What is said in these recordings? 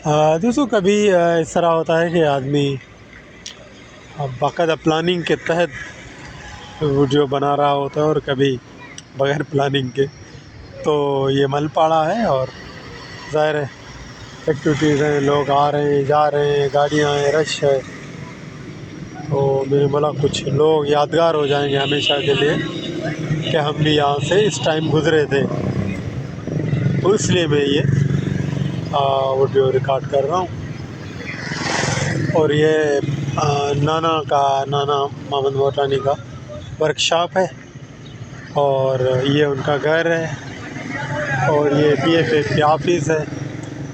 दोस्तों कभी इस तरह होता है कि आदमी बाकायदा प्लानिंग के तहत वीडियो बना रहा होता है और कभी बगैर प्लानिंग के। तो ये मलपाड़ा है और ज़ाहिर है एक्टिविटीज़ हैं, लोग आ रहे हैं जा रहे हैं, गाड़ियाँ हैं, रश है। तो मैंने बोला कुछ लोग यादगार हो जाएंगे हमेशा के लिए कि हम भी यहाँ से इस टाइम गुज़रे थे। तो इसलिए मैं ये वीडियो रिकॉर्ड कर रहा हूँ। और ये नाना मोहम्मद मोटानी का वर्कशॉप है और ये उनका घर है और ये PFA की ऑफिस है,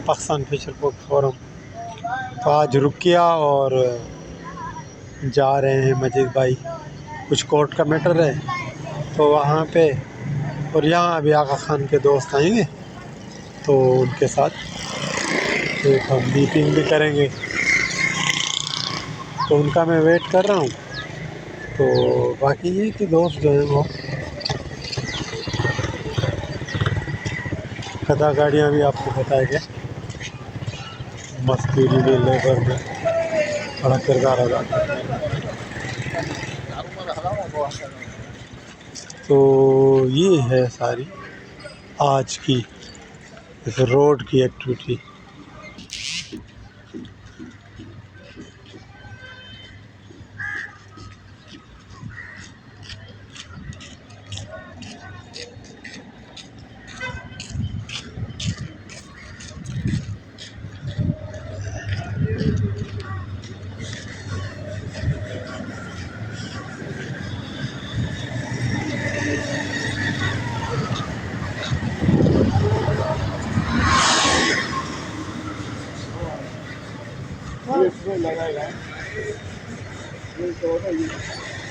पाकिस्तान फिशर फोरम। तो आज रुक किया और जा रहे हैं मजीद भाई, कुछ कोर्ट का मैटर है तो वहाँ पे। और यहाँ अभी आगा खान के दोस्त आएंगे तो उनके साथ एक हम मीटिंग भी करेंगे, तो उनका मैं वेट कर रहा हूँ। तो बाकी ये कि दोस्त जो हैं वो खदा गाड़ियाँ भी आपको पता है कि मजदूरी में लेबर में बड़ा किरदार अदा करते हैं। तो ये है सारी आज की इस रोड की एक्टिविटी। इसमें लगाएगा ये तो होता है।